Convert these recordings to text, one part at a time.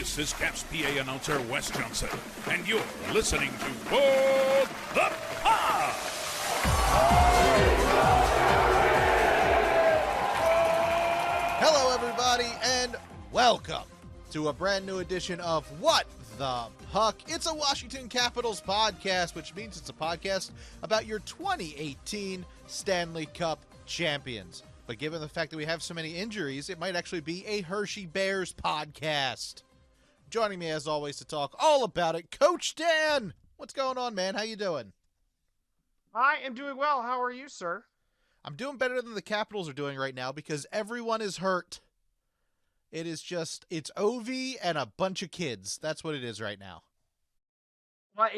This is Caps PA announcer Wes Johnson, and you're listening to Board the Pod. Hello, everybody, and welcome to a brand new edition of What the Puck. It's a Washington Capitals podcast, which means it's a podcast about your 2018 Stanley Cup champions. But given the fact that we have so many injuries, it might actually be a Hershey Bears podcast. Joining me, as always, to talk all about it, Coach Dan. What's going on, man? How you doing? I am doing well. How are you, sir? I'm doing better than the Capitals are doing right now because everyone is hurt. It's Ovi and a bunch of kids. That's what it is right now. Well, I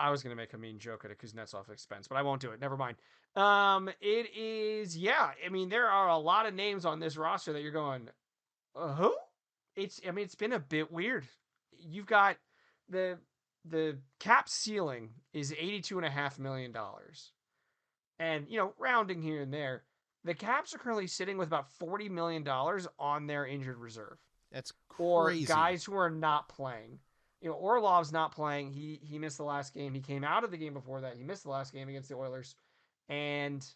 was going to make a mean joke at a Kuznetsov expense, but I won't do it. Never mind. It is, yeah. I mean, there are a lot of names on this roster that you're going, who? It's been a bit weird. You've got the cap ceiling is $82.5 million. And, rounding here and there, the Caps are currently sitting with about $40 million on their injured reserve. That's crazy. Or guys who are not playing. Orlov's not playing. He missed the last game. He came out of the game before that. He missed the last game against the Oilers. And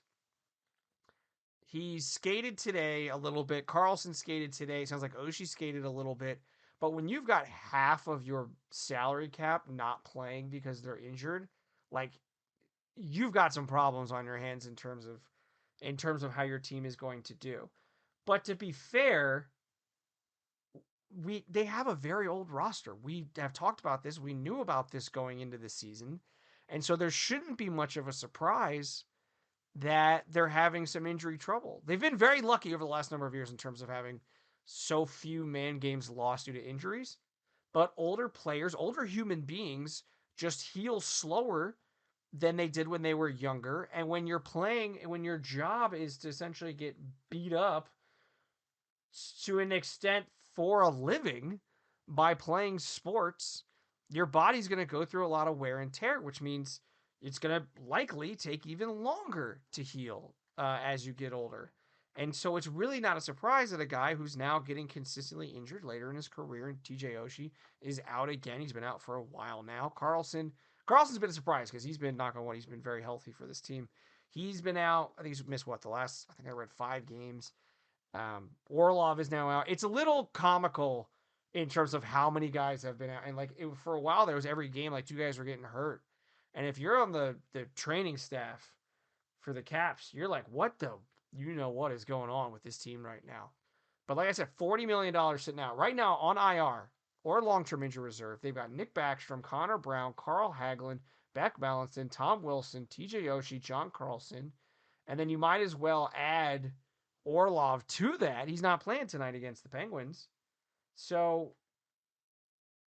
he skated today a little bit. Carlson skated today. Sounds like Oshie skated a little bit. But when you've got half of your salary cap not playing because they're injured, like, you've got some problems on your hands in terms of how your team is going to do. But to be fair, they have a very old roster. We have talked about this. We knew about this going into the season. And so there shouldn't be much of a surprise that they're having some injury trouble. They've been very lucky over the last number of years in terms of having so few man games lost due to injuries. But older players, older human beings just heal slower than they did when they were younger. And when you're playing, when your job is to essentially get beat up to an extent for a living by playing sports, your body's going to go through a lot of wear and tear, which means it's going to likely take even longer to heal as you get older. And so it's really not a surprise that a guy who's now getting consistently injured later in his career, and TJ Oshie, is out again. He's been out for a while now. Carlson's been a surprise because he's been, knock on wood, he's been very healthy for this team. He's been out. I think he's missed I read 5 games. Orlov is now out. It's a little comical in terms of how many guys have been out. And for a while, there was every game, 2 guys were getting hurt. And if you're on the training staff for the Caps, you're like, what is going on with this team right now? But like I said, $40 million sitting out right now on IR or long-term injury reserve. They've got Nick Backstrom, Connor Brown, Carl Hagelin, Beck Melanson, Tom Wilson, TJ Oshie, John Carlson. And then you might as well add Orlov to that. He's not playing tonight against the Penguins. So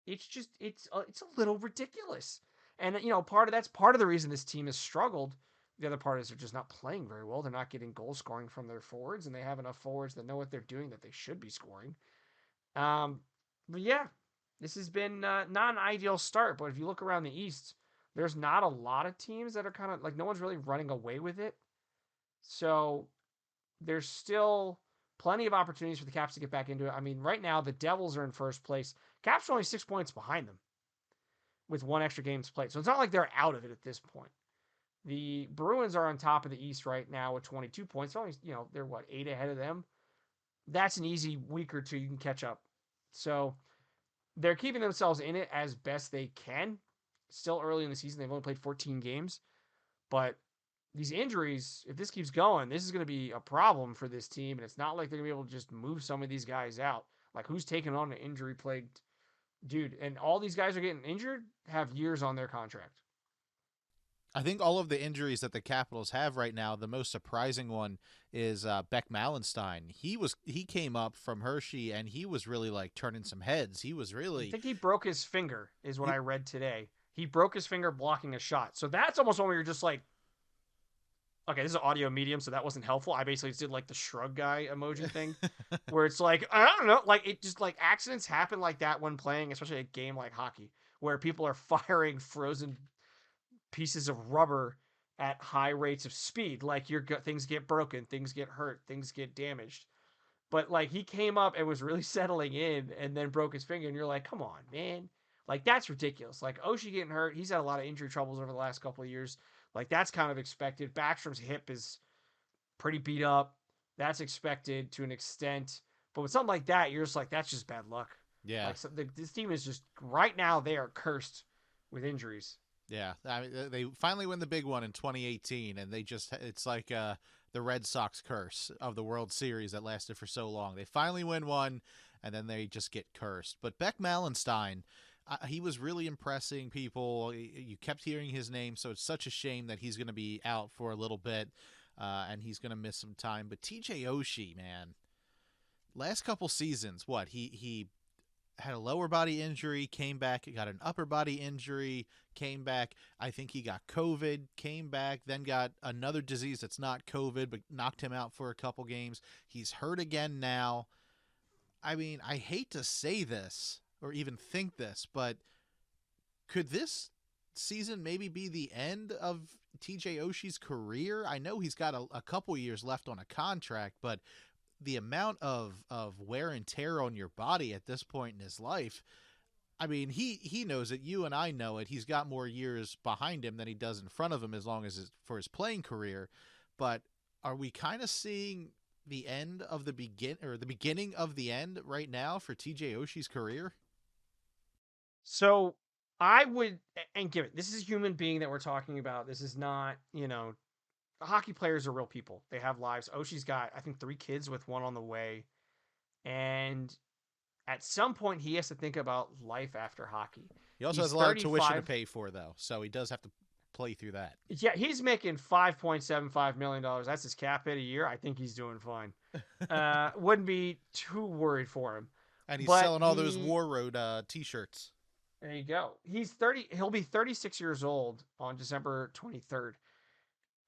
it's a little ridiculous. And, that's part of the reason this team has struggled. The other part is they're just not playing very well. They're not getting goal scoring from their forwards, and they have enough forwards that know what they're doing that they should be scoring. But yeah, this has been not an ideal start. But if you look around the East, there's not a lot of teams that are kind of no one's really running away with it. So there's still plenty of opportunities for the Caps to get back into it. I mean, right now, the Devils are in first place. Caps are only 6 points behind them with 1 extra games played. So it's not like they're out of it at this point. The Bruins are on top of the East right now with 22 points. Only, they're 8 ahead of them. That's an easy week or two you can catch up. So they're keeping themselves in it as best they can. Still early in the season. They've only played 14 games. But these injuries, if this keeps going, this is going to be a problem for this team. And it's not like they're going to be able to just move some of these guys out. Who's taking on an injury-plagued dude? And all these guys are getting injured, have years on their contract. I think all of the injuries that the Capitals have right now, the most surprising one is Beck Malenstein. He came up from Hershey, and he was really turning some heads. He was really... I think he broke his finger, is what I read today. He broke his finger blocking a shot. So that's almost one where you're just like, okay, this is an audio medium, so that wasn't helpful. I basically just did the shrug guy emoji thing, where it's I don't know, it just accidents happen like that when playing, especially a game like hockey, where people are firing frozen pieces of rubber at high rates of speed. Things get broken, things get hurt, things get damaged. But like he came up and was really settling in and then broke his finger, and you're like, come on, man. Like that's ridiculous. Like Oshie getting hurt, he's had a lot of injury troubles over the last couple of years. Like that's kind of expected. Backstrom's hip is pretty beat up. That's expected to an extent. But with something like that, you're just like, that's just bad luck. Yeah. Like this team is just right now they are cursed with injuries. Yeah, I mean, they finally win the big one in 2018, and it's like the Red Sox curse of the World Series that lasted for so long. They finally win one, and then they just get cursed. But Beck Malenstein, he was really impressing people. You kept hearing his name, so it's such a shame that he's going to be out for a little bit, and he's going to miss some time. But TJ Oshie, man, last couple seasons, he had a lower body injury, came back, got an upper body injury, came back. I think he got COVID, came back, then got another disease that's not COVID, but knocked him out for a couple games. He's hurt again now. I mean, I hate to say this or even think this, but could this season maybe be the end of TJ Oshie's career? I know he's got a couple years left on a contract, but the amount of wear and tear on your body at this point in his life, I mean, he knows it. You and I know it. He's got more years behind him than he does in front of him as long as for his playing career. But are we kind of seeing the end of the beginning of the end right now for TJ Oshie's career? So I would, and give it, this is a human being that we're talking about. This is not, hockey players are real people. They have lives. Oshie's got, I think, 3 kids with one on the way. And at some point, he has to think about life after hockey. He also has a lot of tuition to pay for, though. So he does have to play through that. Yeah, he's making $5.75 million. That's his cap hit a year. I think he's doing fine. Wouldn't be too worried for him. And he's selling all those War Road T-shirts. There you go. He's 30. He'll be 36 years old on December 23rd.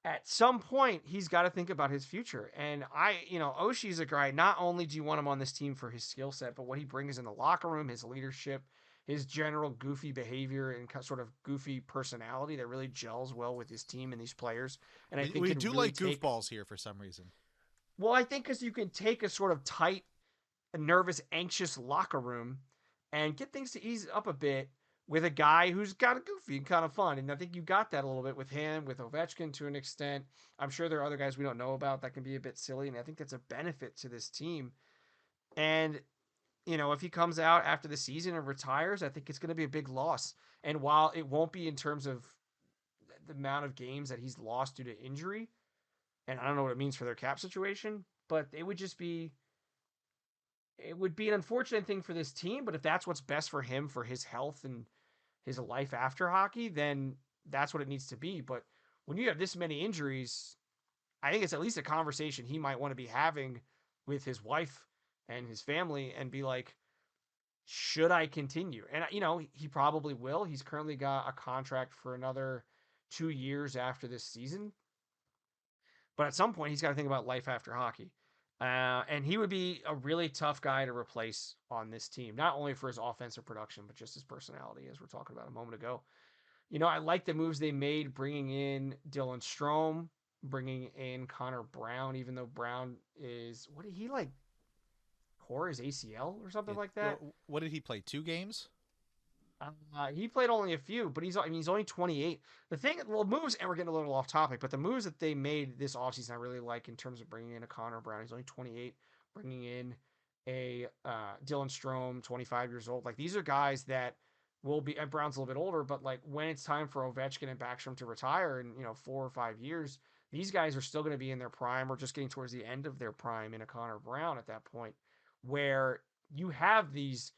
At some point, he's got to think about his future. And Oshie's a guy, not only do you want him on this team for his skill set, but what he brings in the locker room, his leadership, his general goofy behavior and sort of goofy personality that really gels well with his team and these players. And I think we do really like goofballs here for some reason. Well, I think because you can take a sort of tight, nervous, anxious locker room and get things to ease up a bit with a guy who's got a goofy and kind of fun. And I think you got that a little bit with him, with Ovechkin to an extent. I'm sure there are other guys we don't know about that can be a bit silly. And I think that's a benefit to this team. And, if he comes out after the season and retires, I think it's going to be a big loss. And while it won't be in terms of the amount of games that he's lost due to injury, and I don't know what it means for their cap situation, but it would be an unfortunate thing for this team. But if that's what's best for him, for his health and his life after hockey, then that's what it needs to be. But when you have this many injuries, I think it's at least a conversation he might want to be having with his wife and his family and be like, should I continue? And, he probably will. He's currently got a contract for another 2 years after this season. But at some point, he's got to think about life after hockey. And he would be a really tough guy to replace on this team, not only for his offensive production, but just his personality, as we're talking about a moment ago. I like the moves they made, bringing in Dylan Strome, bringing in Connor Brown, even though Brown is, what did he tore his ACL or something like that? What did he play? 2 games? He played only a few, but he's only 28. The thing, moves, and we're getting a little off topic, but the moves that they made this offseason I really like in terms of bringing in a Connor Brown. He's only 28, bringing in a Dylan Strome, 25 years old. Like, these are guys that will be, and Brown's a little bit older, but like when it's time for Ovechkin and Backstrom to retire in 4 or 5 years, these guys are still going to be in their prime or just getting towards the end of their prime in a Connor Brown at that point, where you have these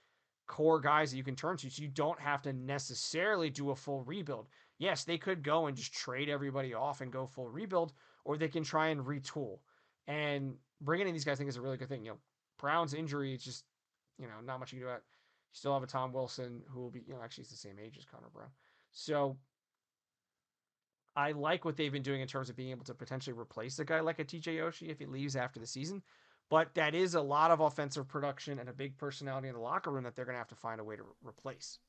core guys that you can turn to, so you don't have to necessarily do a full rebuild. Yes, they could go and just trade everybody off and go full rebuild, or they can try and retool. And bringing in these guys, I think, is a really good thing. Brown's injury, it's just, not much you can do about it. You still have a Tom Wilson who will be, actually he's the same age as Connor Brown. So I like what they've been doing in terms of being able to potentially replace a guy like a TJ Oshie if he leaves after the season. But that is a lot of offensive production and a big personality in the locker room that they're going to have to find a way to replace.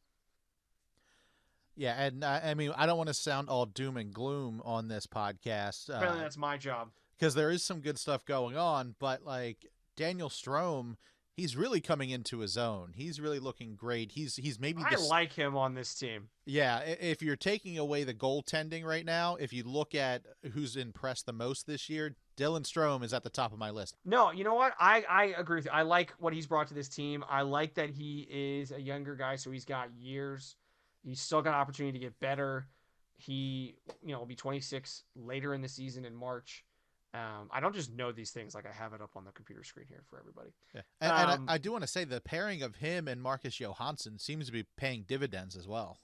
Yeah, and I mean, I don't want to sound all doom and gloom on this podcast. Apparently that's my job. Because there is some good stuff going on, but Daniel Strome, he's really coming into his own. He's really looking great. He's maybe I this. like him on this team. Yeah, if you're taking away the goaltending right now, if you look at who's impressed the most this year, Dylan Strome is at the top of my list. No, you know what? I agree with you. I like what he's brought to this team. I like that he is a younger guy, so he's got years. He's still got an opportunity to get better. He, will be 26 later in the season in March. I don't just know these things like I have it up on the computer screen here for everybody. Yeah. And I do want to say the pairing of him and Marcus Johansson seems to be paying dividends as well.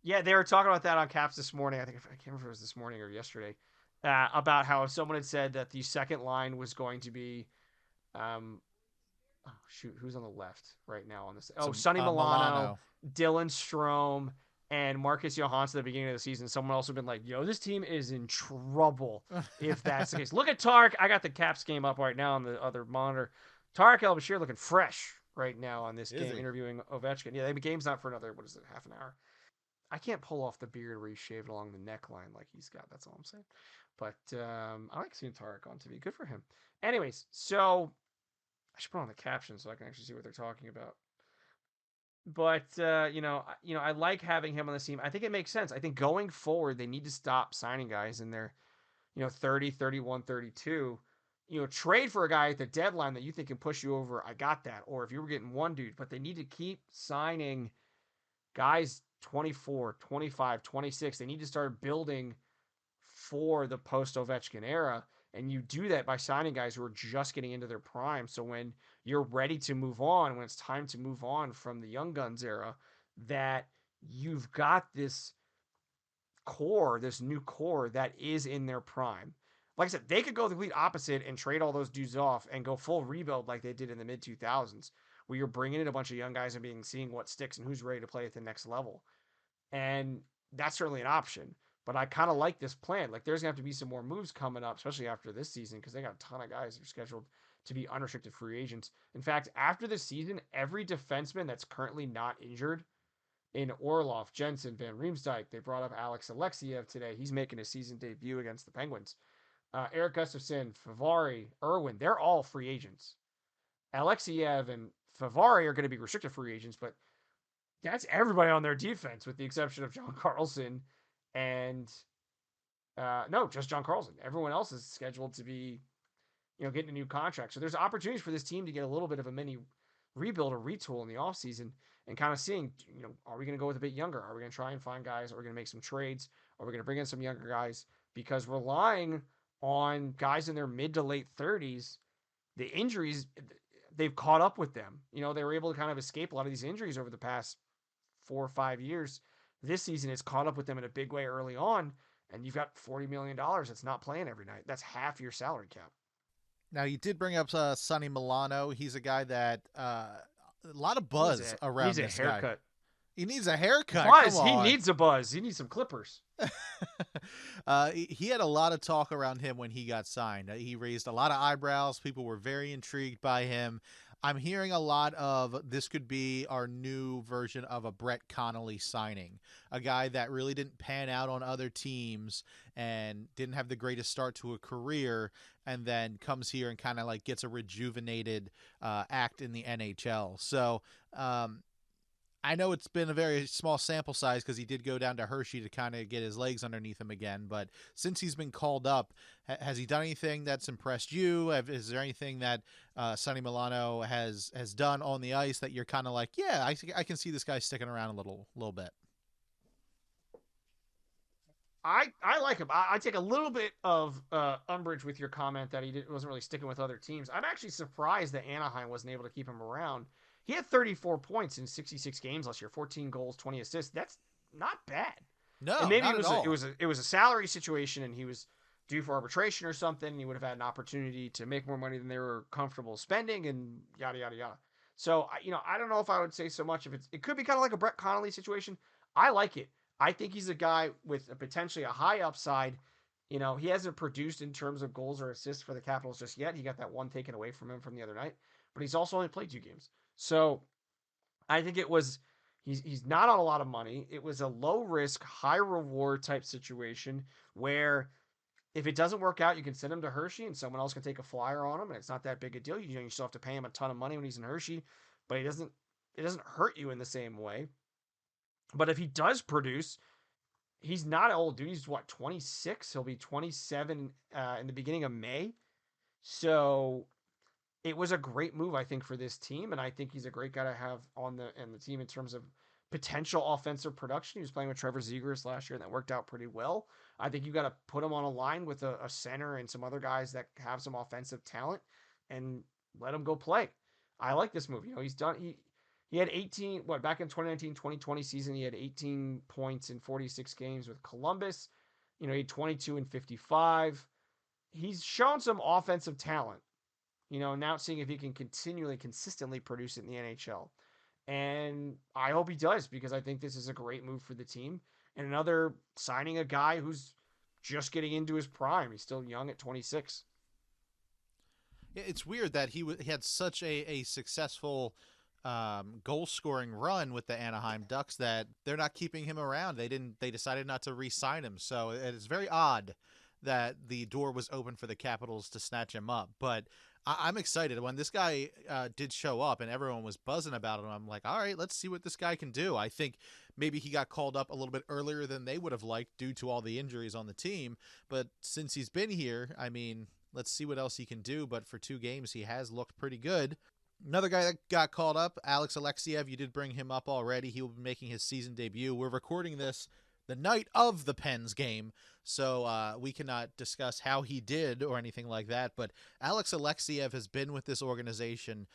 Yeah, they were talking about that on Caps this morning. I can't remember if it was this morning or yesterday. About how someone had said that the second line was going to be, oh shoot, who's on the left right now on this? Oh, Sonny Milano, Dylan Strome, and Marcus Johansson at the beginning of the season. Someone else had been like, "Yo, this team is in trouble if that's the case." Look at Tarek. I got the Caps game up right now on the other monitor. Tarek El-Bashir looking fresh right now on this game, interviewing Ovechkin. Yeah, the game's not for another, what is it, half an hour. I can't pull off the beard where he's shaved along the neckline like he's got. That's all I'm saying. But I like seeing Tarek on TV. Good for him. Anyways, so I should put on the caption so I can actually see what they're talking about. But I like having him on the team. I think it makes sense. I think going forward, they need to stop signing guys in their, 30, 31, 32. Trade for a guy at the deadline that you think can push you over. I got that. Or if you were getting one dude, but they need to keep signing guys 24, 25, 26. They need to start building for the post Ovechkin era. And you do that by signing guys who are just getting into their prime. So when you're ready to move on, when it's time to move on from the Young Guns era, that you've got this core, this new core that is in their prime. Like I said, they could go the complete opposite and trade all those dudes off and go full rebuild like they did in the mid 2000s, where you're bringing in a bunch of young guys and seeing what sticks and who's ready to play at the next level. And that's certainly an option. But I kind of like this plan. Like, there's going to have to be some more moves coming up, especially after this season, because they got a ton of guys that are scheduled to be unrestricted free agents. In fact, after this season, every defenseman that's currently not injured in Orlov, Jensen, Van Riemsdyk, they brought up Alex Alexiev today. He's making his season debut against the Penguins. Eric Gustafsson, Favari, Irwin, they're all free agents. Alexiev and Favari are going to be restricted free agents, but that's everybody on their defense with the exception of John Carlson and just John Carlson. Everyone else is scheduled to be, getting a new contract. So there's opportunities for this team to get a little bit of a mini rebuild or retool in the offseason and kind of seeing, are we going to go with a bit younger? Are we going to try and find guys? Are we going to make some trades? Are we going to bring in some younger guys? Because relying on guys in their mid to late 30s, the injuries, they've caught up with them. They were able to kind of escape a lot of these injuries over the past 4 or 5 years. This season, it's caught up with them in a big way early on, and you've got $40 million that's not playing every night. That's half your salary cap. Now, you did bring up Sonny Milano. He's a guy that a lot of buzz around this guy. He needs a haircut. He needs a haircut. Buzz. He needs a buzz. He needs some clippers. He had a lot of talk around him when he got signed. He raised a lot of eyebrows. People were very intrigued by him. I'm hearing a lot of this could be our new version of a Brett Connolly signing, a guy that really didn't pan out on other teams and didn't have the greatest start to a career, and then comes here and kind of like gets a rejuvenated act in the NHL. So I know it's been a very small sample size because he did go down to Hershey to kind of get his legs underneath him again. But since he's been called up, has he done anything that's impressed you? Is there anything that Sonny Milano has done on the ice that you're kind of like, yeah, I can see this guy sticking around a little bit? I like him. I take a little bit of umbrage with your comment that he wasn't really sticking with other teams. I'm actually surprised that Anaheim wasn't able to keep him around. He had 34 points in 66 games last year, 14 goals, 20 assists. That's not bad. No, and maybe not it was at all. It was a salary situation, and he was due for arbitration or something. And he would have had an opportunity to make more money than they were comfortable spending, and yada yada yada. So I don't know if I would say so much. It could be kind of like a Brett Connolly situation. I like it. I think he's a guy with potentially a high upside. He hasn't produced in terms of goals or assists for the Capitals just yet. He got that one taken away from him from the other night, but he's also only played 2 games. So I think he's not on a lot of money. It was a low risk, high reward type situation where If it doesn't work out, you can send him to Hershey and someone else can take a flyer on him, and it's not that big a deal. You still have to pay him a ton of money when he's in Hershey, but it doesn't hurt you in the same way. But if he does produce, he's not old, dude. He's what, 26? He'll be 27 in the beginning of May. So it was a great move, I think, for this team, and I think he's a great guy to have on the team in terms of potential offensive production. He was playing with Trevor Zegras last year, and that worked out pretty well. I think you got to put him on a line with a center and some other guys that have some offensive talent, and let him go play. I like this move. He's done. He had 18. Back in 2019-2020 season, he had 18 points in 46 games with Columbus. He had 22 and 55. He's shown some offensive talent. Now seeing if he can consistently produce it in the NHL. And I hope he does, because I think this is a great move for the team. And another signing a guy who's just getting into his prime. He's still young at 26. It's weird that he had such a successful goal scoring run with the Anaheim Ducks that they're not keeping him around. They decided not to re-sign him. So it's very odd that the door was open for the Capitals to snatch him up. But I'm excited. When this guy did show up and everyone was buzzing about him, I'm like, all right, let's see what this guy can do. I think maybe he got called up a little bit earlier than they would have liked due to all the injuries on the team. But since he's been here, I mean, let's see what else he can do. But for 2 games, he has looked pretty good. Another guy that got called up, Alex Alexiev. You did bring him up already. He will be making his season debut. We're recording this the night of the Pens game, so we cannot discuss how he did or anything like that. But Alex Alexiev has been with this organization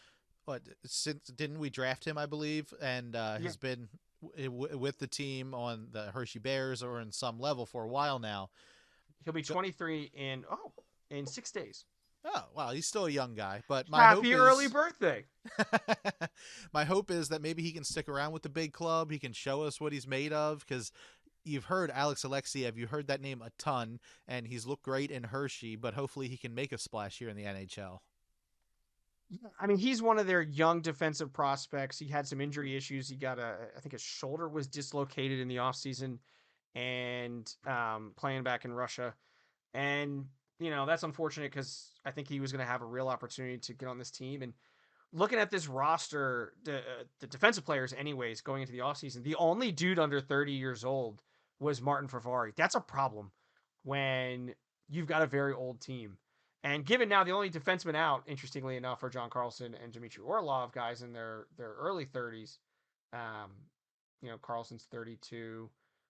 since, didn't we draft him, I believe, and has been with the team on the Hershey Bears or in some level for a while now. He'll be 23 in 6 days. Oh, wow, he's still a young guy, but Happy early birthday. My hope is that maybe he can stick around with the big club. He can show us what he's made of, because you've heard Alex Alexiev, you heard that name a ton, and he's looked great in Hershey, but hopefully he can make a splash here in the NHL. I mean, he's one of their young defensive prospects. He had some injury issues. He got I think his shoulder was dislocated in the offseason and playing back in Russia. And that's unfortunate, because I think he was going to have a real opportunity to get on this team. And looking at this roster, the defensive players anyways, going into the offseason, the only dude under 30 years old was Martin Ferrari. That's a problem when you've got a very old team. And given now the only defensemen out, interestingly enough, are John Carlson and Dmitry Orlov, guys in their early 30s. Carlson's 32.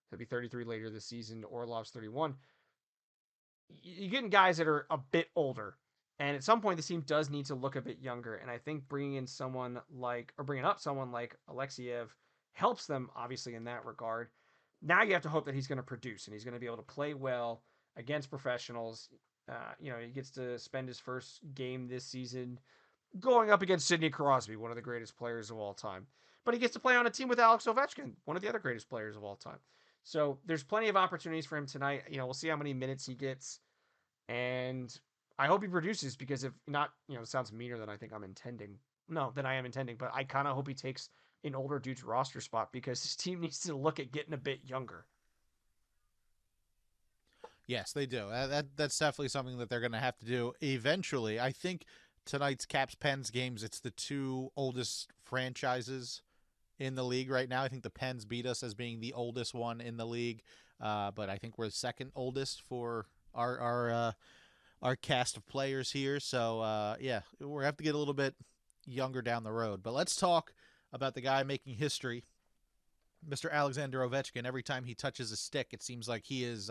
He'll be 33 later this season. Orlov's 31. You're getting guys that are a bit older, and at some point the team does need to look a bit younger. And I think bringing up someone like Alexiev helps them, obviously, in that regard. Now you have to hope that he's going to produce and he's going to be able to play well against professionals. He gets to spend his first game this season going up against Sidney Crosby, one of the greatest players of all time. But he gets to play on a team with Alex Ovechkin, one of the other greatest players of all time. So there's plenty of opportunities for him tonight. We'll see how many minutes he gets. And I hope he produces, because if not, it sounds meaner than I am intending, but I kind of hope he takes an older dude's roster spot, because his team needs to look at getting a bit younger. Yes, they do. That's definitely something that they're going to have to do eventually. I think tonight's Caps-Pens games, it's the 2 oldest franchises in the league right now. I think the Pens beat us as being the oldest one in the league, but I think we're the second oldest for our cast of players here. So we're going to have to get a little bit younger down the road. But let's talk about the guy making history, Mr. Alexander Ovechkin. Every time he touches a stick, it seems like he is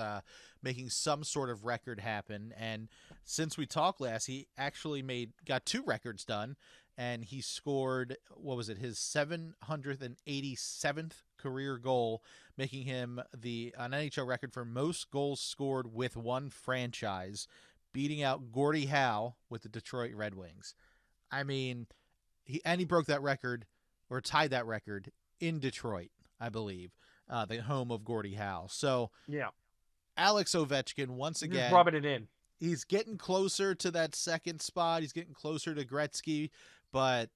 making some sort of record happen. And since we talked last, he actually got 2 records done, and he scored, his 787th career goal, making him an NHL record for most goals scored with one franchise, beating out Gordie Howe with the Detroit Red Wings. I mean, he broke that record, or tied that record, in Detroit, I believe, the home of Gordie Howe. So, yeah, Alex Ovechkin, once again, just rubbing it in. He's getting closer to that second spot. He's getting closer to Gretzky, but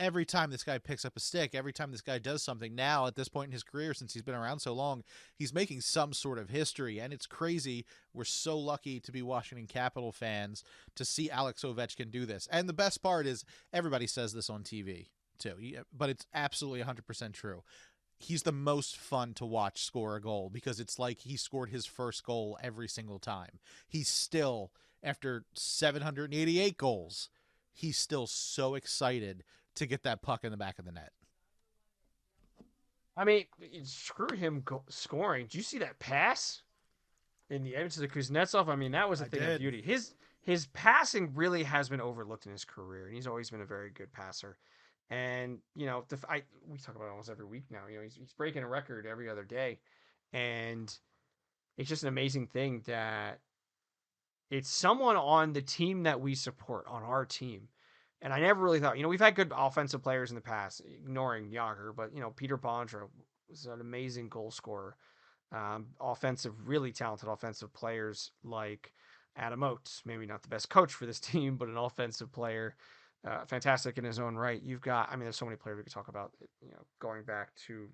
every time this guy picks up a stick, every time this guy does something now at this point in his career, since he's been around so long, he's making some sort of history. And it's crazy. We're so lucky to be Washington Capital fans to see Alex Ovechkin do this. And the best part is everybody says this on TV too, but it's absolutely 100% true. He's the most fun to watch score a goal because it's like he scored his first goal every single time. He's still, after 788 goals, he's still so excited to get that puck in the back of the net. I mean, screw him scoring. Did you see that pass in the Edmonton to Kuznetsov? I mean, that was a thing of beauty. His passing really has been overlooked in his career, and he's always been a very good passer. And, we talk about it almost every week now. He's breaking a record every other day. And it's just an amazing thing that it's someone on the team that we support, on our team. And I never really thought, we've had good offensive players in the past, ignoring Yager, but, Peter Bondra was an amazing goal scorer. Really talented offensive players like Adam Oates, maybe not the best coach for this team, but an offensive player, fantastic in his own right. You've got, there's so many players we could talk about, going back to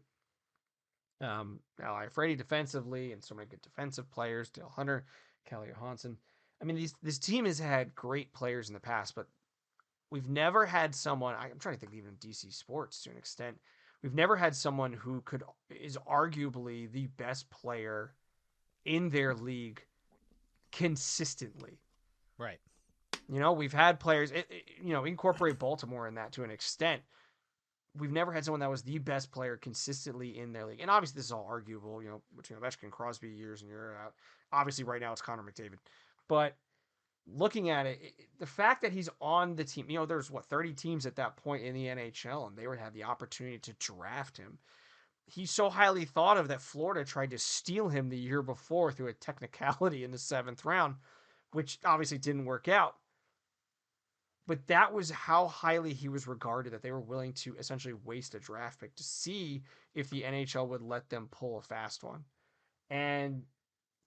Ally Frady defensively, and so many good defensive players, Dale Hunter, Kelly Johansson. This team has had great players in the past, but we've never had someone, I'm trying to think even DC Sports to an extent, we've never had someone who is arguably the best player in their league consistently. Right. We've had players, incorporate Baltimore in that to an extent. We've never had someone that was the best player consistently in their league. And obviously this is all arguable, between Ovechkin and Crosby years in year out. Obviously right now it's Connor McDavid. But looking at it, the fact that he's on the team, there's 30 teams at that point in the NHL, and they would have the opportunity to draft him. He's so highly thought of that Florida tried to steal him the year before through a technicality in the 7th round, which obviously didn't work out. But that was how highly he was regarded, that they were willing to essentially waste a draft pick to see if the NHL would let them pull a fast one. And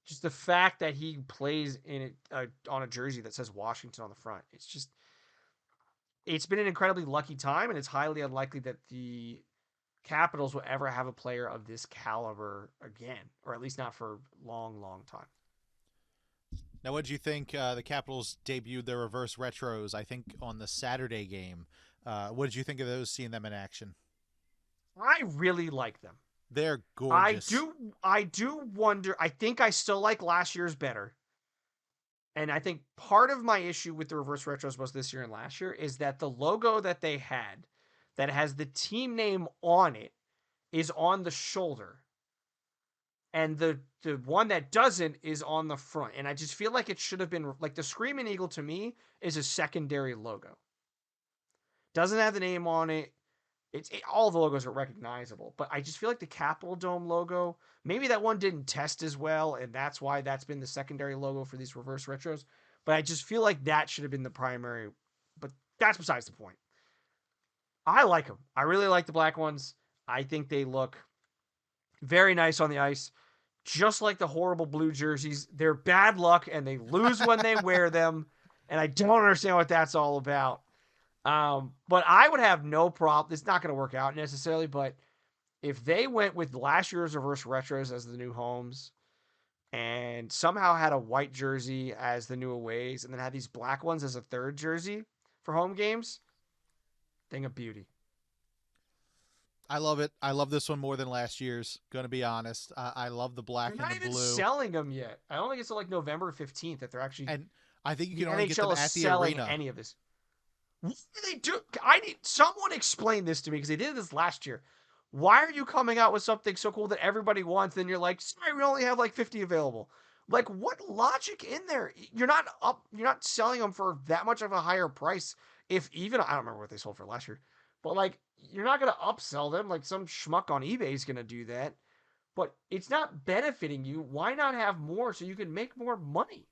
just the fact that he plays in on a jersey that says Washington on the front, it's been an incredibly lucky time, and it's highly unlikely that the Capitals will ever have a player of this caliber again, or at least not for a long, long time. Now, what did you think? The Capitals debuted their reverse retros, I think, on the Saturday game. What did you think of those, seeing them in action? I really like them. They're gorgeous. I do wonder. I think I still like last year's better. And I think part of my issue with the reverse retros was this year and last year is that the logo that they had that has the team name on it is on the shoulder. And the one that doesn't is on the front. And I just feel like it should have been, like, the Screaming Eagle to me is a secondary logo. Doesn't have the name on it. All the logos are recognizable, but I just feel like the Capitol Dome logo, maybe that one didn't test as well, and that's why that's been the secondary logo for these reverse retros. But I just feel like that should have been the primary, but that's besides the point. I like them. I really like the black ones. I think they look very nice on the ice, just like the horrible blue jerseys. They're bad luck, and they lose when they wear them, and I don't understand what that's all about. But I would have no problem. It's not going to work out necessarily, but if they went with last year's reverse retros as the new homes and somehow had a white jersey as the new aways and then had these black ones as a third jersey for home games, thing of beauty. I love it. I love this one more than last year's, going to be honest. I love the black and the blue. They're not even selling them yet. I don't think it's like November 15th that they're actually... And I think you can only get them at the arena. Any of this. What do they do? I need someone explain this to me because they did this last year. Why are you coming out with something so cool that everybody wants, and you're like, sorry, we only have like 50 available? Like, what logic in there? You're not selling them for that much of a higher price. If even, I don't remember what they sold for last year, but like, you're not going to upsell them. Like some schmuck on eBay is going to do that, but it's not benefiting you. Why not have more so you can make more money?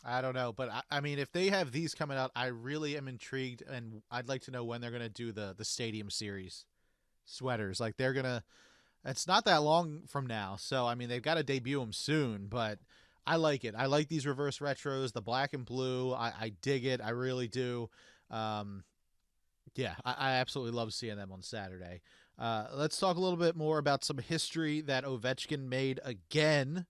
I don't know, but I mean, if they have these coming out, I really am intrigued, and I'd like to know when they're going to do the Stadium Series sweaters. Like, they're going to, it's not that long from now, so, I mean, they've got to debut them soon, but I like it. I like these reverse retros, the black and blue. I dig it. I really do. Yeah, I absolutely love seeing them on Saturday. Let's talk a little bit more about some history that Ovechkin made again.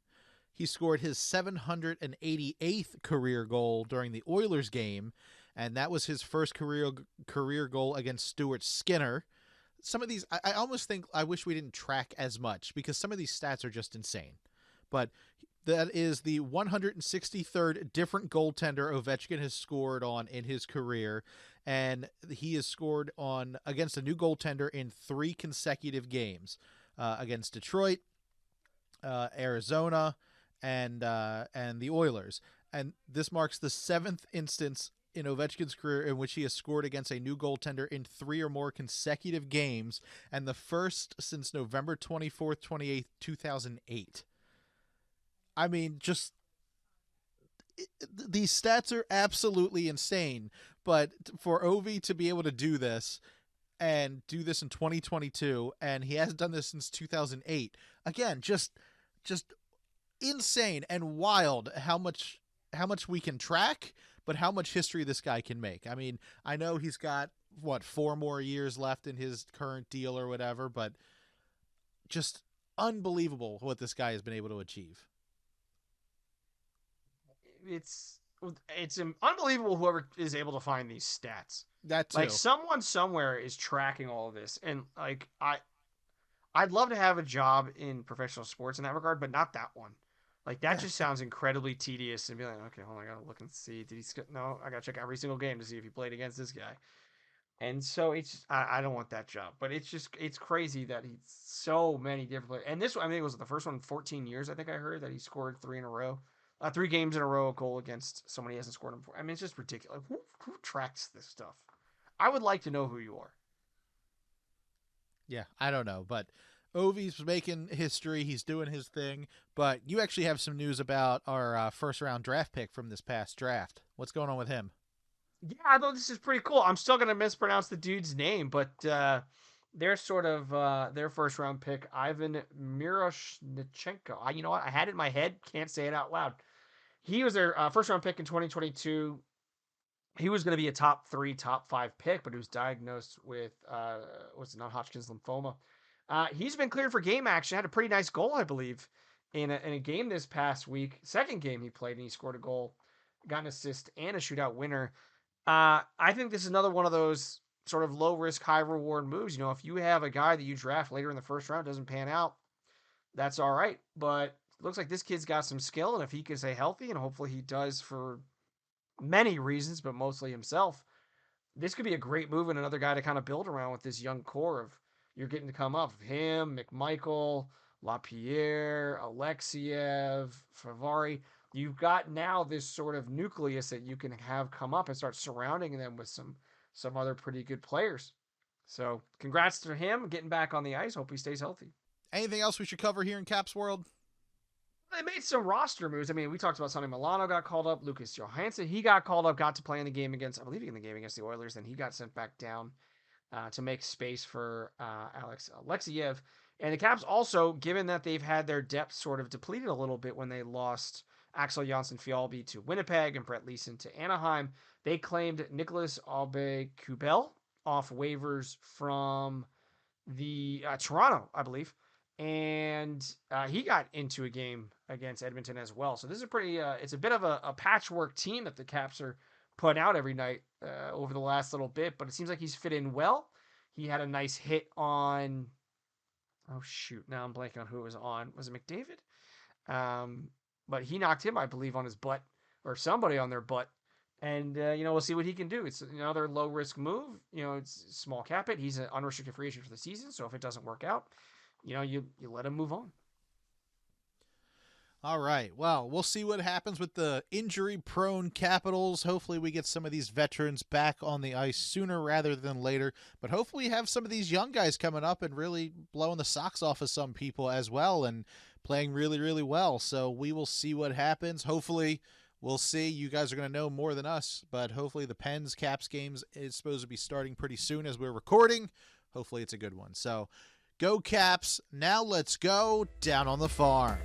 He scored his 788th career goal during the Oilers game, and that was his first career goal against Stuart Skinner. Some of these, I almost think I wish we didn't track as much because some of these stats are just insane. But that is the 163rd different goaltender Ovechkin has scored on in his career, and he has scored on against a new goaltender in 3 consecutive games against Detroit, Arizona, and the Oilers. And this marks the 7th instance in Ovechkin's career in which he has scored against a new goaltender in 3 or more consecutive games, and the first since November 24th, 28th, 2008. I mean, just these stats are absolutely insane. But for Ovi to be able to do this and do this in 2022, and he hasn't done this since 2008, again, just insane and wild how much we can track, but how much history this guy can make. I mean, I know he's got 4 more years left in his current deal or whatever, but just unbelievable what this guy has been able to achieve. It's unbelievable whoever is able to find these stats. That too. Like someone somewhere is tracking all of this, and like I'd love to have a job in professional sports in that regard, but not that one. Like that just sounds incredibly tedious and be like, okay, hold on, I gotta look and see. Did he? No, I gotta check every single game to see if he played against this guy. And so it's I don't want that job, but it's crazy that he's so many different players. And this one, I think it was the first one in 14 years. I think I heard that he scored 3 in a row. 3 games in a row, a goal against someone he hasn't scored him before. I mean, it's just ridiculous. Who tracks this stuff? I would like to know who you are. Yeah, I don't know, but Ovi's making history. He's doing his thing. But you actually have some news about our first-round draft pick from this past draft. What's going on with him? Yeah, I thought this is pretty cool. I'm still going to mispronounce the dude's name, but their sort of their first-round pick, Ivan Miroshnichenko. You know what? I had it in my head. Can't say it out loud. He was their first-round pick in 2022. He was going to be a top 3, top 5 pick, but he was diagnosed with non-Hodgkin's lymphoma. He's been cleared for game action. Had a pretty nice goal, I believe, in a game this past week. Second game he played, and he scored a goal, got an assist, and a shootout winner. I think this is another one of those sort of low-risk, high-reward moves. You know, if you have a guy that you draft later in the first round, doesn't pan out, that's all right. But it looks like this kid's got some skill, and if he can stay healthy, and hopefully he does for many reasons, but mostly himself, this could be a great move and another guy to kind of build around with this young core of you're getting to come up. Him, McMichael, LaPierre, Alexiev, Favari. You've got now this sort of nucleus that you can have come up and start surrounding them with some other pretty good players. So congrats to him getting back on the ice. Hope he stays healthy. Anything else we should cover here in Caps World? They made some roster moves. I mean, we talked about Sonny Milano got called up. Lucas Johansson, he got called up, got to play in the game against, I believe in the game against the Oilers. Then he got sent back down to make space for Alex Alexiev. And the Caps also, given that they've had their depth sort of depleted a little bit when they lost Axel Janssen-Fjallby to Winnipeg and Brett Leeson to Anaheim, they claimed Nicholas Aube-Kubel off waivers from the Toronto, I believe. And he got into a game against Edmonton as well. So this is a pretty, it's a bit of a patchwork team that the Caps are putting out every night over the last little bit. But it seems like he's fit in well. He had a nice hit on, oh shoot, now I'm blanking on who it was on. Was it McDavid? But he knocked him, I believe, on his butt, or somebody on their butt. And, we'll see what he can do. It's another low-risk move. It's small cap it. He's an unrestricted free agent for the season. So if it doesn't work out, you let him move on. All right. Well, we'll see what happens with the injury-prone Capitals. Hopefully we get some of these veterans back on the ice sooner rather than later. But hopefully we have some of these young guys coming up and really blowing the socks off of some people as well and playing really, really well. So we will see what happens. Hopefully we'll see. You guys are going to know more than us. But hopefully the Pens Caps games is supposed to be starting pretty soon as we're recording. Hopefully it's a good one. So go Caps. Now let's go down on the farm.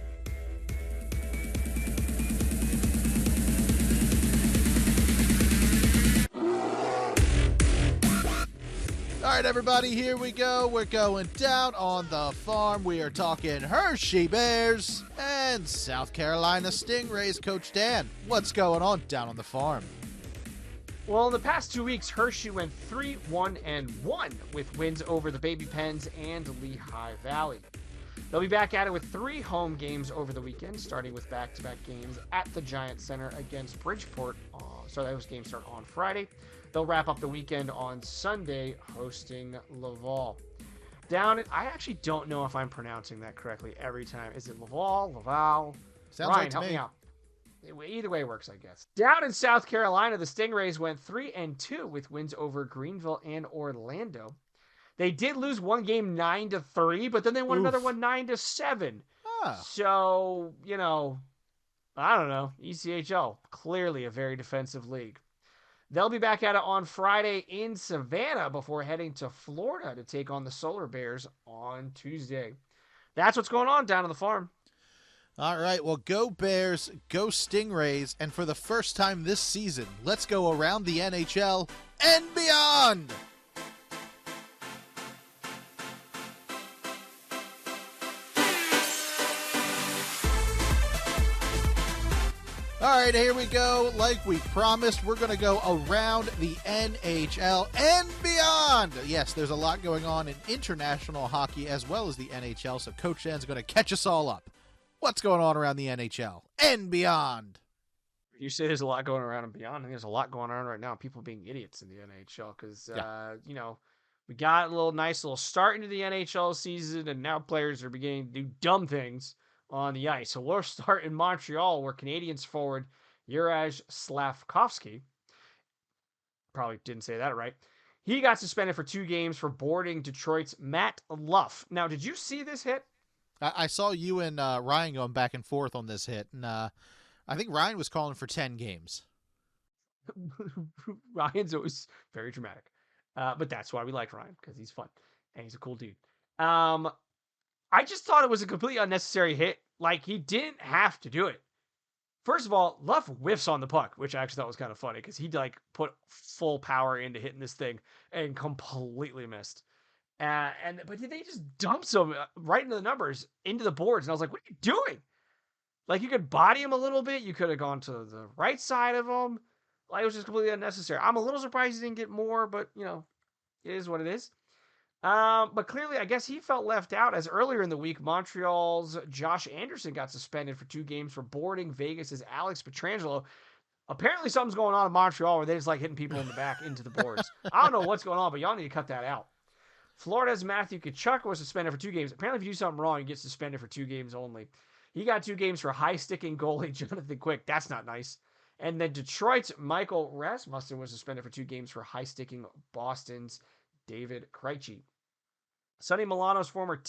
right, everybody, here we go. We're going down on the farm. We are talking Hershey Bears and South Carolina Stingrays. Coach Dan, what's going on down on the farm? Well, in the past 2 weeks, Hershey went 3-1-1 with wins over the Baby Pens and Lehigh Valley. They'll be back at it with 3 home games over the weekend, starting with back-to-back games at the Giant Center against Bridgeport. So those games start on Friday. They'll wrap up the weekend on Sunday, hosting Laval. I actually don't know if I'm pronouncing that correctly every time. Is it Laval? Sounds Ryan, like to help me. me out. Either way works, I guess. Down in South Carolina, the Stingrays went 3-2 with wins over Greenville and Orlando. They did lose one game 9-3, but then they won another one 9-7. So, I don't know. ECHL, clearly a very defensive league. They'll be back at it on Friday in Savannah before heading to Florida to take on the Solar Bears on Tuesday. That's what's going on down on the farm. All right, well, go Bears, go Stingrays, and for the first time this season, let's go around the NHL and beyond! All right, here we go. Like we promised, we're going to go around the NHL and beyond. Yes, there's a lot going on in international hockey as well as the NHL, so Coach Dan's going to catch us all up. What's going on around the NHL and beyond? You say there's a lot going around and beyond, and there's a lot going on right now. People being idiots in the NHL because, we got a nice little start into the NHL season, and now players are beginning to do dumb things on the ice. So we'll start in Montreal, where Canadiens forward Juraj Slavkovsky, probably didn't say that right, he got suspended for 2 games for boarding Detroit's Matt Luff. Now, did you see this hit? I saw you and Ryan going back and forth on this hit, and I think Ryan was calling for 10 games. Ryan's always very dramatic. But that's why we like Ryan, because he's fun, and he's a cool dude. I just thought it was a completely unnecessary hit. Like, he didn't have to do it. First of all, Luff whiffs on the puck, which I actually thought was kind of funny, because he put full power into hitting this thing and completely missed. But they just dumps him right into the numbers, into the boards. And I was like, what are you doing? Like, you could body him a little bit. You could have gone to the right side of him. Like, it was just completely unnecessary. I'm a little surprised he didn't get more, but, it is what it is. But clearly, I guess he felt left out, as earlier in the week, Montreal's Josh Anderson got suspended for 2 games for boarding Vegas's Alex Pietrangelo. Apparently, something's going on in Montreal where they just like hitting people in the back into the boards. I don't know what's going on, but y'all need to cut that out. Florida's Matthew Tkachuk was suspended for 2 games. Apparently, if you do something wrong, you get suspended for 2 games only. He got 2 games for high-sticking goalie Jonathan Quick. That's not nice. And then Detroit's Michael Rasmussen was suspended for 2 games for high-sticking Boston's David Krejci. Sonny Milano's former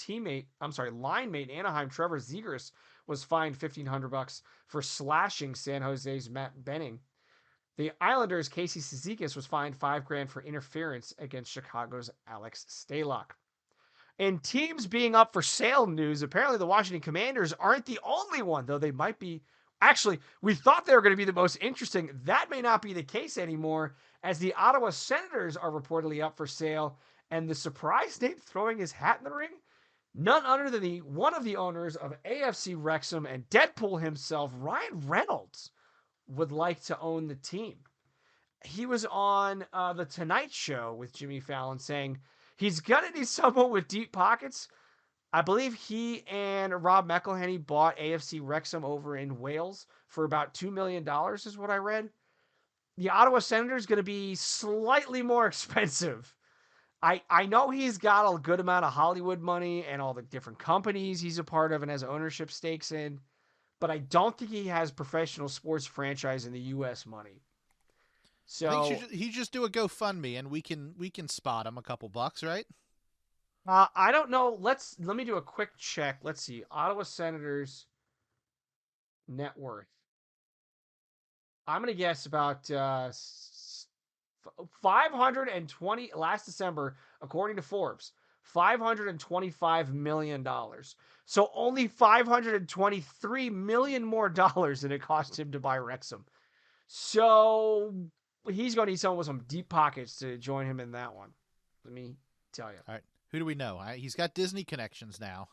line mate Anaheim Trevor Zegras was fined $1,500 for slashing San Jose's Matt Benning. The Islanders' Casey Cizikas was fined $5,000 for interference against Chicago's Alex Stalock. In teams being up for sale news, apparently the Washington Commanders aren't the only one, though they might be. Actually, we thought they were going to be the most interesting. That may not be the case anymore, as the Ottawa Senators are reportedly up for sale, and the surprise name throwing his hat in the ring? None other than one of the owners of AFC Wrexham and Deadpool himself, Ryan Reynolds, would like to own the team. He was on The Tonight Show with Jimmy Fallon saying he's going to need someone with deep pockets. I believe he and Rob McElhenney bought AFC Wrexham over in Wales for about $2 million is what I read. The Ottawa Senators going to be slightly more expensive. I know he's got a good amount of Hollywood money and all the different companies he's a part of and has ownership stakes in, but I don't think he has professional sports franchise in the U.S. money. So I think he just do a GoFundMe and we can spot him a couple bucks, right? I don't know. Let me do a quick check. Let's see. Ottawa Senators net worth. I'm gonna guess about 520 last December, according to Forbes, $525 million. So only $523 million more than it cost him to buy Wrexham. So he's going to need someone with some deep pockets to join him in that one. tell you. All right. Who do we know? He's got Disney connections now.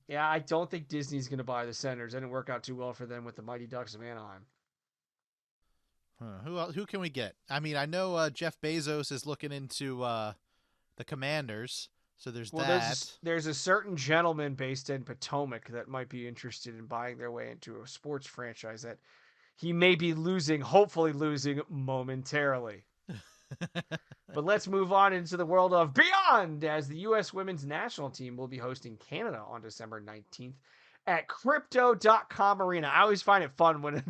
Yeah, I don't think Disney's going to buy the Senators. It didn't work out too well for them with the Mighty Ducks of Anaheim. Who can we get? I mean, I know Jeff Bezos is looking into the Commanders, so there's that. There's a certain gentleman based in Potomac that might be interested in buying their way into a sports franchise that he may be hopefully losing momentarily. But let's move on into the world of beyond, as the U.S. women's national team will be hosting Canada on December 19th at Crypto.com Arena. I always find it fun when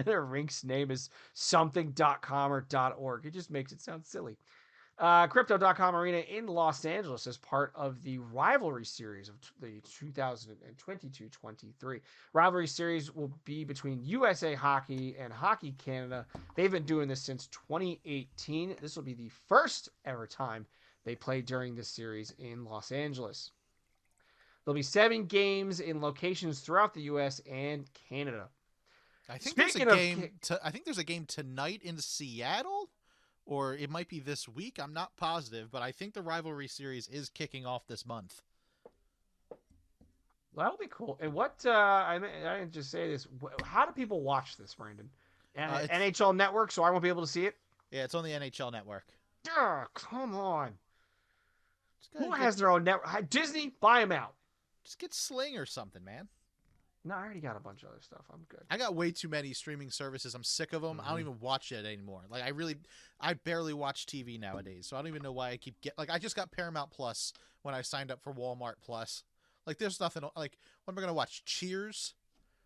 a rink's name is something.com or .org. It just makes it sound silly. Crypto.com Arena in Los Angeles as part of the rivalry series of the 2022-23. Rivalry series will be between USA Hockey and Hockey Canada. They've been doing this since 2018. This will be the first ever time they play during this series in Los Angeles. There'll be 7 games in locations throughout the U.S. and Canada. I think there's a game tonight in Seattle. Or it might be this week. I'm not positive, but I think the rivalry series is kicking off this month. That'll be cool. And what I didn't just say this. How do people watch this, Brandon? NHL Network, so I won't be able to see it. Yeah, it's on the NHL Network. Come on. Who has their own network? Disney, buy them out. Just get Sling or something, man. No, I already got a bunch of other stuff. I'm good. I got way too many streaming services. I'm sick of them. I don't even watch it anymore. Like I barely watch TV nowadays. So I don't even know why I keep I just got Paramount Plus when I signed up for Walmart Plus. Like there's nothing like what am I gonna watch? Cheers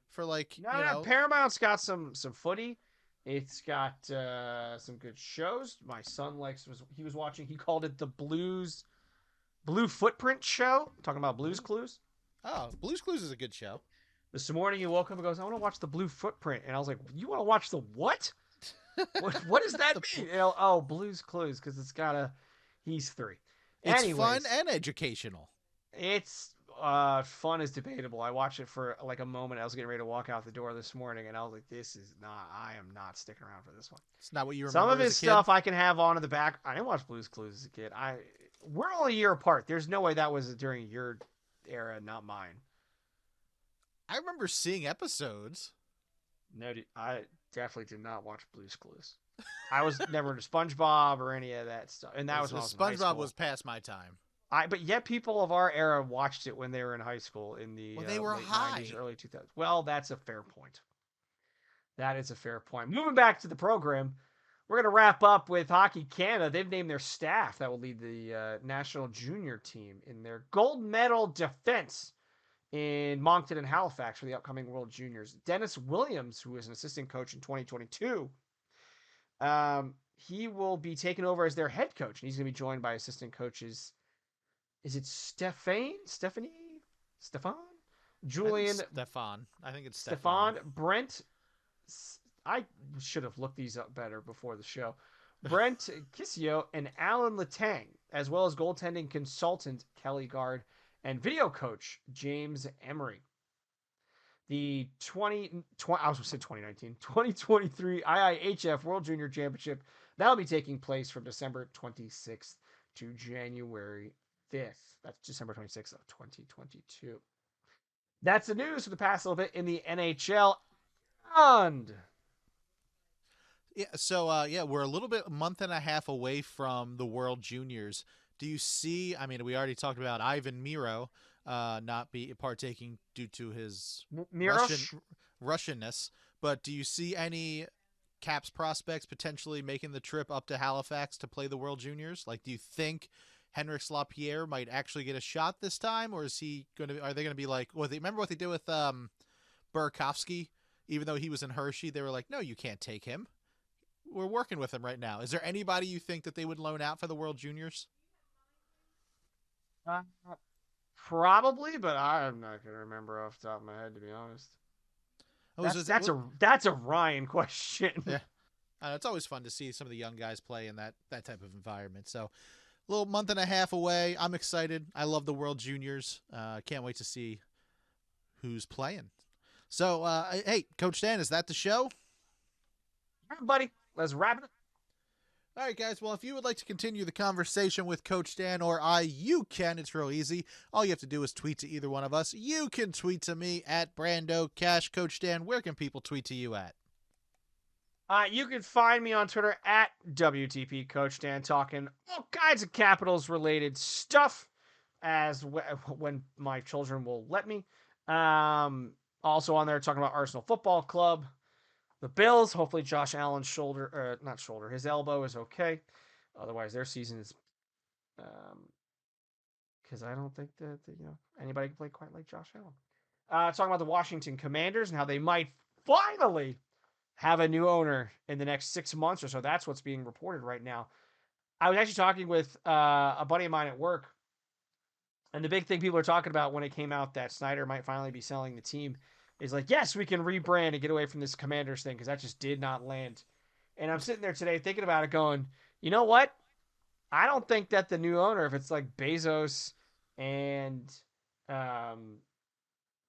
for No, Paramount's got some footy. It's got some good shows. My son he was watching. He called it the Blue Footprint Show. Talking about Blue's Clues. Oh, Blue's Clues is a good show. This morning he woke up and goes, I want to watch the Blue Footprint. And I was like, you want to watch the what? what does that mean? Blue's Clues, because he's 3. It's fun and educational. It's fun is debatable. I watched it for like a moment. I was getting ready to walk out the door this morning, and I was like, I am not sticking around for this one. It's not what you remember. Some of his stuff I can have on in the back. I didn't watch Blue's Clues as a kid. We're only a year apart. There's no way that was during your era, not mine. I remember seeing episodes. No, I definitely did not watch Blue's Clues. I was never into SpongeBob or any of that stuff, and that was when I was in high school. SpongeBob was past my time. But yet people of our era watched it when they were in high school in the they were late high. 90s, early 2000s. Well, that's a fair point. That is a fair point. Moving back to the program, we're going to wrap up with Hockey Canada. They've named their staff that will lead the national junior team in their gold medal defense in Moncton and Halifax for the upcoming World Juniors. Dennis Williams, who is an assistant coach in 2022, he will be taking over as their head coach, and he's going to be joined by assistant coaches. Is it Stephane? Julian? Stefan. I think it's Stefan. Brent. I should have looked these up better before the show. Brent Kissio and Alan Letang, as well as goaltending consultant Kelly Gard and video coach James Emery. The 2023 IIHF World Junior Championship, that'll be taking place from December 26th to January 5th. That's December 26th of 2022. That's the news for the past little bit in the NHL. And yeah, so we're a month and a half away from the World Juniors. Do you see? I mean, we already talked about Ivan Miro not be partaking due to his Russianness, but do you see any Caps prospects potentially making the trip up to Halifax to play the World Juniors? Like, do you think Henrik Lapierre might actually get a shot this time, or is he going to? Are they going to be like? Well, remember what they did with Burakovsky? Even though he was in Hershey, they were like, "No, you can't take him. We're working with him right now." Is there anybody you think that they would loan out for the World Juniors? Probably, but I'm not going to remember off the top of my head, to be honest. That's a Ryan question. Yeah, it's always fun to see some of the young guys play in that type of environment. So, a little month and a half away. I'm excited. I love the World Juniors. Can't wait to see who's playing. So, hey, Coach Dan, is that the show? All right, buddy, let's wrap it up. All right, guys. Well, if you would like to continue the conversation with Coach Dan or I, you can. It's real easy. All you have to do is tweet to either one of us. You can tweet to me at Brando Cash. Coach Dan, where can people tweet to you at? You can find me on Twitter at WTP Coach Dan, talking all kinds of Capitals related stuff when my children will let me. Also on there talking about Arsenal Football Club, the Bills. Hopefully Josh Allen's his elbow is okay. Otherwise, their season is, because I don't think that anybody can play quite like Josh Allen. Talking about the Washington Commanders and how they might finally have a new owner in the next 6 months or so. That's what's being reported right now. I was actually talking with a buddy of mine at work, and the big thing people are talking about when it came out that Snyder might finally be selling the team is like, yes, we can rebrand and get away from this Commanders thing, because that just did not land. And I'm sitting there today thinking about it going, you know what? I don't think that the new owner, if it's like Bezos and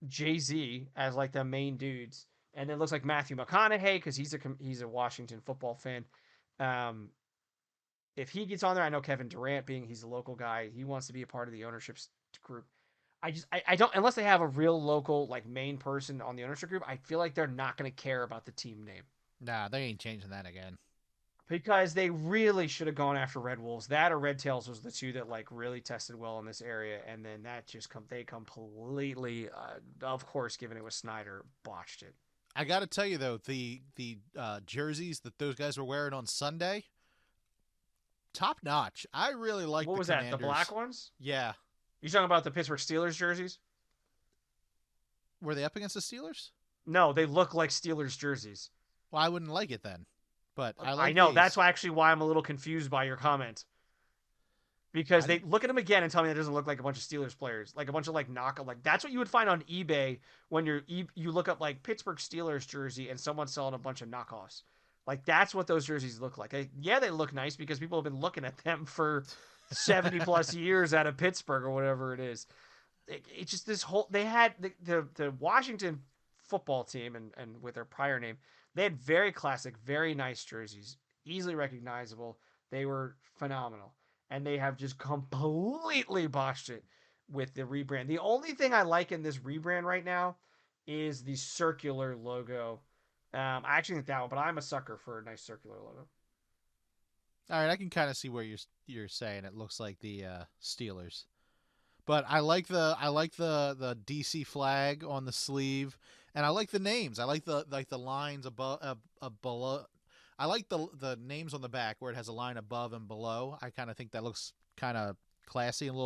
Jay-Z as like the main dudes, and it looks like Matthew McConaughey, because he's a Washington football fan. If he gets on there, I know Kevin Durant, he's a local guy, he wants to be a part of the ownership group. I don't, unless they have a real local like main person on the ownership group, I feel like they're not going to care about the team name. Nah, they ain't changing that again. Because they really should have gone after Red Wolves. That or Red Tails was the two that like really tested well in this area, and then that just they completely, of course, given it was Snyder, botched it. I got to tell you though, the jerseys that those guys were wearing on Sunday, top notch. I really like. What was Commanders. That? The black ones? Yeah. You talking about the Pittsburgh Steelers jerseys? Were they up against the Steelers? No, they look like Steelers jerseys. Well, I wouldn't like it then, but I know. That's actually why I'm a little confused by your comment. Because they look at them again and tell me that doesn't look like a bunch of Steelers players, like a bunch of like knockoff. Like that's what you would find on eBay when you look up like Pittsburgh Steelers jersey and someone's selling a bunch of knockoffs. Like that's what those jerseys look like. Yeah, they look nice because people have been looking at them for 70 plus years out of Pittsburgh or whatever it is. It's just this whole, they had the Washington football team and with their prior name, they had very classic, very nice jerseys, easily recognizable. They were phenomenal. And they have just completely botched it with the rebrand. The only thing I like in this rebrand right now is the circular logo. I actually think that one, but I'm a sucker for a nice circular logo. All right, I can kind of see where you're saying it looks like the Steelers, but I like the DC flag on the sleeve, and I like the names. I like the lines above below. I like the names on the back where it has a line above and below. I kind of think that looks kind of classy and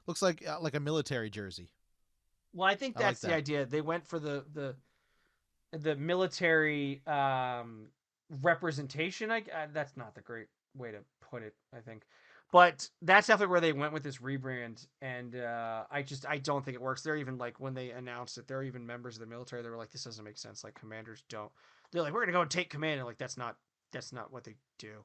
looks like a military jersey. Well, I think that's the idea. They went for the military representation. That's not the great way to put it, I think, but that's definitely where they went with this rebrand. And I don't think it works. They're even like, when they announced it, they're even members of the military. They were like, this doesn't make sense. Like commanders don't. They're like, we're gonna go and take command. And like that's not what they do.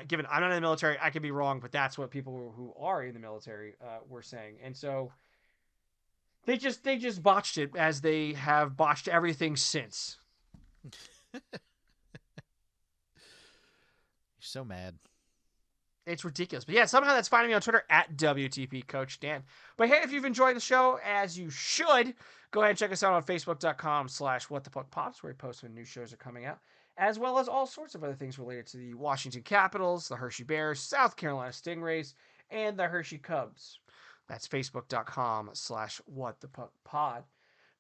Given I'm not in the military, I could be wrong, but that's what people who are in the military were saying. And so they just botched it, as they have botched everything since. You're so mad. It's ridiculous. But yeah, somehow that's finding me on Twitter at WTP Coach Dan. But hey, if you've enjoyed the show, as you should, go ahead and check us out on Facebook.com/WhatThePuckPops, where we post when new shows are coming out, as well as all sorts of other things related to the Washington Capitals, the Hershey Bears, South Carolina Stingrays, and the Hershey Cubs. That's Facebook.com/WhatThePuckPod.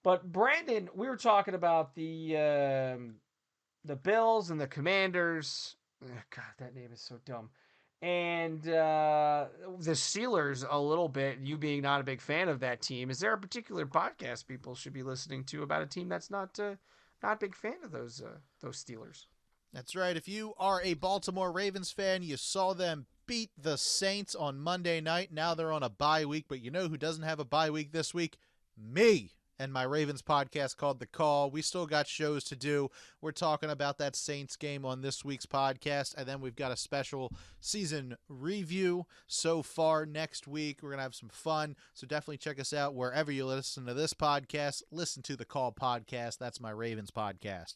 But Brandon, we were talking about the Bills and the Commanders. God, that name is so dumb. And the Steelers a little bit, you being not a big fan of that team. Is there a particular podcast people should be listening to about a team that's not a big fan of those Steelers? That's right. If you are a Baltimore Ravens fan, you saw them beat the Saints on Monday night. Now they're on a bye week, but you know who doesn't have a bye week this week? Me and my Ravens podcast called The Call. We still got shows to do. We're talking about that Saints game on this week's podcast, and then we've got a special season review so far next week. We're going to have some fun, so definitely check us out wherever you listen to this podcast. Listen to The Call podcast. That's my Ravens podcast.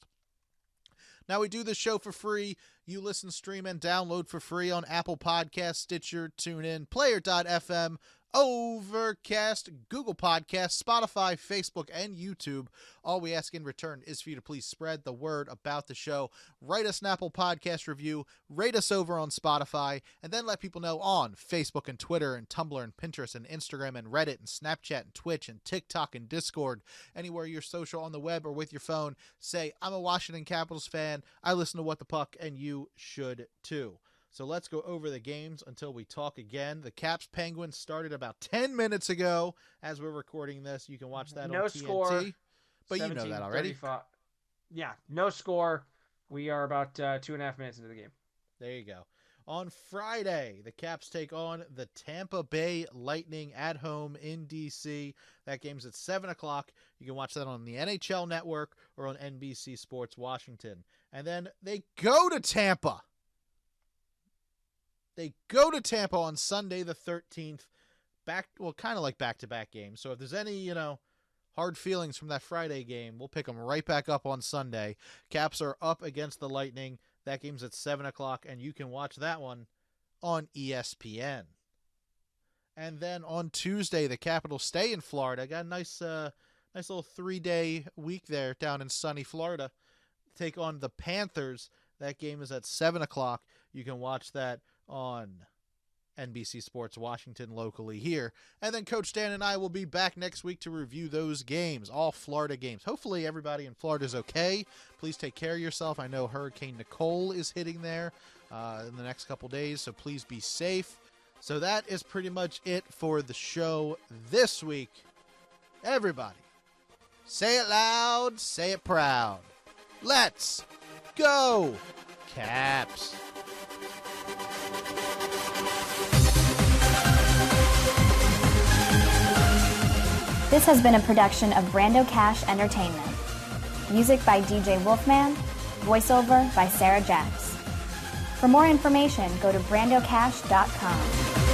Now, we do this show for free. You listen, stream, and download for free on Apple Podcasts, Stitcher, TuneIn, Player.fm, Overcast, Google Podcasts, Spotify, Facebook, and YouTube. All we ask in return is for you to please spread the word about the show. Write us an Apple Podcast review, rate us over on Spotify, and then let people know on Facebook and Twitter and Tumblr and Pinterest and Instagram and Reddit and Snapchat and Twitch and TikTok and Discord. Anywhere you're social on the web or with your phone, say, I'm a Washington Capitals fan, I listen to What the Puck, and you should too. So let's go over the games until we talk again. The Caps-Penguins started about 10 minutes ago as we're recording this. You can watch that on TNT. Score, but you know that already. Yeah, no score. We are about 2.5 minutes into the game. There you go. On Friday, the Caps take on the Tampa Bay Lightning at home in D.C. That game's at 7 o'clock. You can watch that on the NHL Network or on NBC Sports Washington. And then they go to Tampa. They go to Tampa on Sunday the 13th. Kind of like back-to-back games. So if there's any, hard feelings from that Friday game, we'll pick them right back up on Sunday. Caps are up against the Lightning. That game's at 7 o'clock, and you can watch that one on ESPN. And then on Tuesday, the Capitals stay in Florida. Got a nice little 3-day week there down in sunny Florida. Take on the Panthers. That game is at 7 o'clock. You can watch that on NBC Sports Washington locally here. And then Coach Dan and I will be back next week to review those games, all Florida games. Hopefully everybody in Florida is okay. Please take care of yourself. I know Hurricane Nicole is hitting there in the next couple days, so please be safe. So that is pretty much it for the show this week. Everybody, say it loud, say it proud. Let's go, Caps! This has been a production of Brando Cash Entertainment. Music by DJ Wolfman, voiceover by Sarah Jacks. For more information, go to brandocash.com.